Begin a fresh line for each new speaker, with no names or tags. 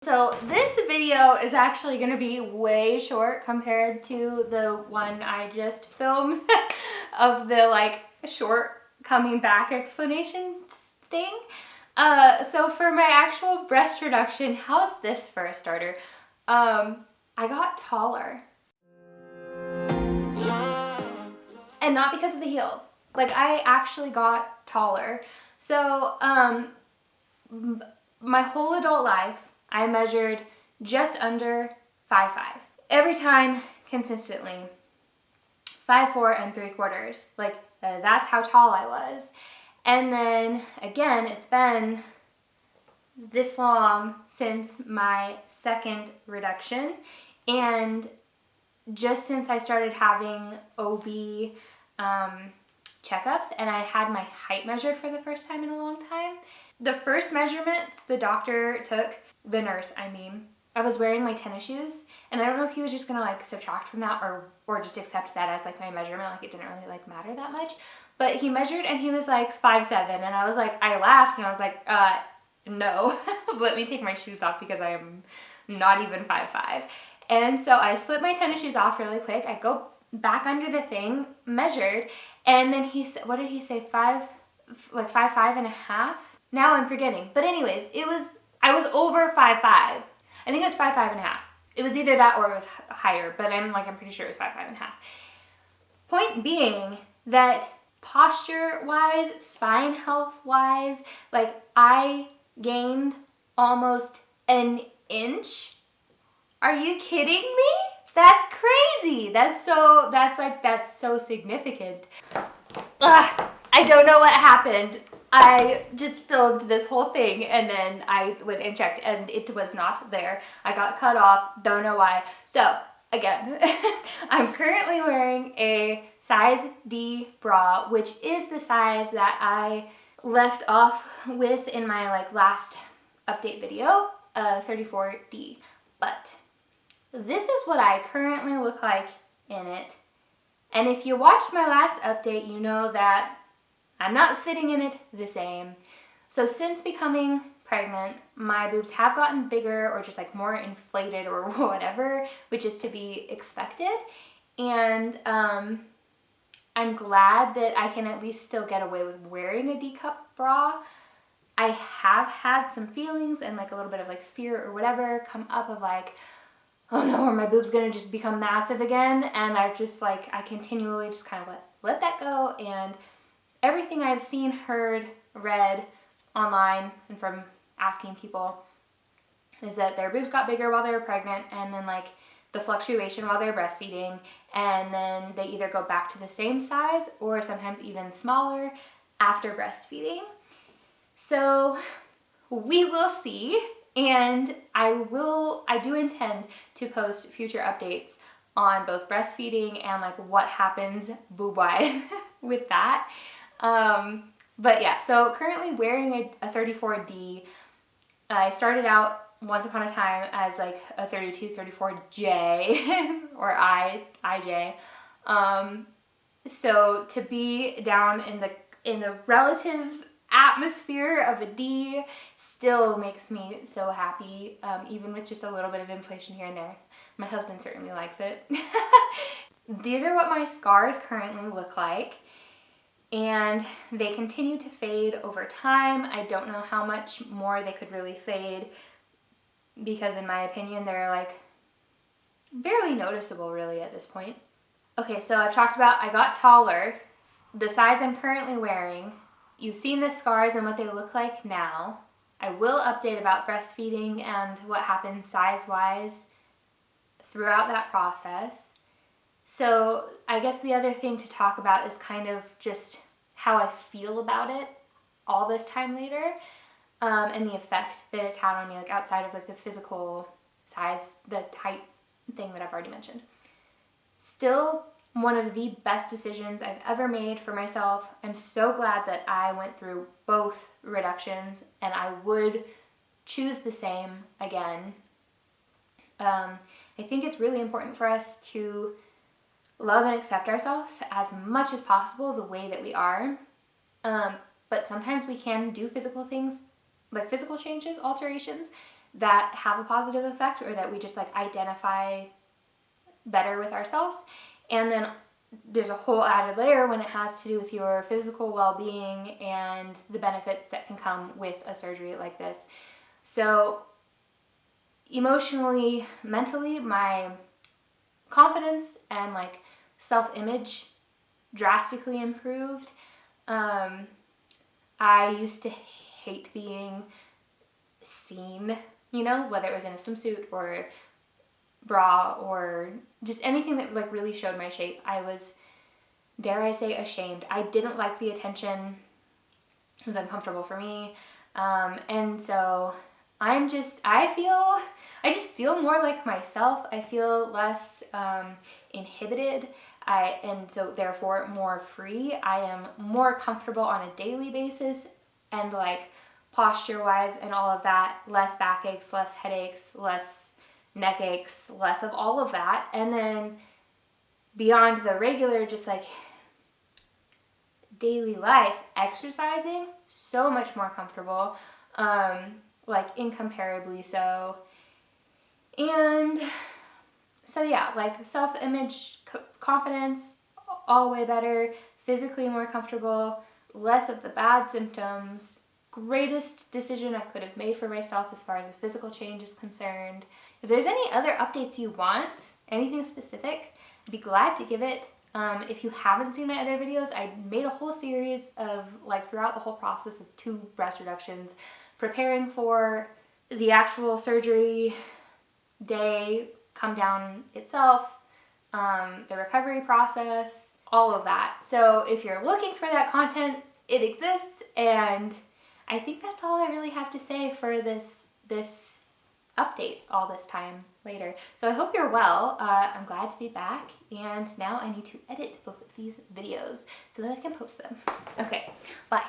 So this video is actually going to be way short compared to the one I just filmed of the like short coming back explanations thing. So for my actual breast reduction, how's this for a starter? I got taller. And not because of the heels. Like I actually got taller. So my whole adult life, I measured just under 5'5". Every time, consistently. 5'4" 3/4. Like, that's how tall I was. And then, again, it's been this long since my second reduction. And just since I started having OB checkups and I had my height measured for the first time in a long time, the first measurements the doctor took, the nurse, I was wearing my tennis shoes, and I don't know if he was just gonna like subtract from that or just accept that as like my measurement, like it didn't really like matter that much. But he measured and he was like 5'7", and I was like, I laughed and I was like, no, let me take my shoes off because I am not even 5'5". And so I slipped my tennis shoes off really quick. I go back under the thing, measured, and then he said, what did he say, 5'5.5"? Now I'm forgetting. But anyways, I was over 5'5". I think it was 5'5.5". It was either that or it was higher, but I'm pretty sure it was 5'5.5". Point being that posture-wise, spine health-wise, like I gained almost an inch. Are you kidding me? That's crazy. That's so significant. Ugh, I don't know what happened. I just filmed this whole thing and then I went and checked and it was not there. I got cut off, don't know why. So again, I'm currently wearing a size D bra, which is the size that I left off with in my last update video, 34D. But this is what I currently look like in it. And if you watched my last update, you know that I'm not fitting in it the same. So since becoming pregnant, my boobs have gotten bigger or just like more inflated or whatever, which is to be expected. And I'm glad that I can at least still get away with wearing a D-cup bra. I have had some feelings and like a little bit of like fear or whatever come up of like, oh no, are my boobs gonna just become massive again? And I've just I continually just kind of let that go. And everything I've seen, heard, read online and from asking people is that their boobs got bigger while they were pregnant and then the fluctuation while they're breastfeeding, and then they either go back to the same size or sometimes even smaller after breastfeeding. So we will see, and I do intend to post future updates on both breastfeeding and what happens boob-wise with that. But yeah, so currently wearing a 34D. I started out once upon a time as a 32, 34J or IJ. So to be down in the relative atmosphere of a D still makes me so happy, even with just a little bit of inflation here and there. My husband certainly likes it. These are what my scars currently look like, and they continue to fade over time. I don't know how much more they could really fade because in my opinion they're barely noticeable really at this point. Okay, so I've talked about I got taller, the size I'm currently wearing. You've seen the scars and what they look like now. I will update about breastfeeding and what happens size-wise throughout that process. So I guess the other thing to talk about is kind of just how I feel about it all this time later, and the effect that it's had on me, outside of the physical size, the height thing that I've already mentioned. Still one of the best decisions I've ever made for myself. I'm so glad that I went through both reductions, and I would choose the same again. I think it's really important for us to love and accept ourselves as much as possible the way that we are. But sometimes we can do physical things, physical changes, alterations, that have a positive effect, or that we just like identify better with ourselves. And then there's a whole added layer when it has to do with your physical well-being and the benefits that can come with a surgery like this. So emotionally, mentally, my confidence and like self-image drastically improved. I used to hate being seen, you know, whether it was in a swimsuit or bra or just anything that like really showed my shape. I was, dare I say, ashamed. I didn't like the attention. It was uncomfortable for me. And so I just feel more like myself. I feel less inhibited. And so therefore more free. I am more comfortable on a daily basis, and like posture wise and all of that, less backaches, less headaches, less neck aches, less of all of that. And then beyond the regular, just like daily life, exercising, so much more comfortable, like incomparably so. And so yeah, like self-image, confidence, all way better, physically more comfortable, less of the bad symptoms, greatest decision I could have made for myself as far as a physical change is concerned. If there's any other updates you want, anything specific, I'd be glad to give it. If you haven't seen my other videos, I made a whole series of like throughout the whole process of 2 breast reductions, preparing for the actual surgery day, come down itself, the recovery process, all of that. So if you're looking for that content, it exists, and I think that's all I really have to say for this update all this time later. So I hope you're well. I'm glad to be back, and now I need to edit both of these videos so that I can post them. Okay, bye.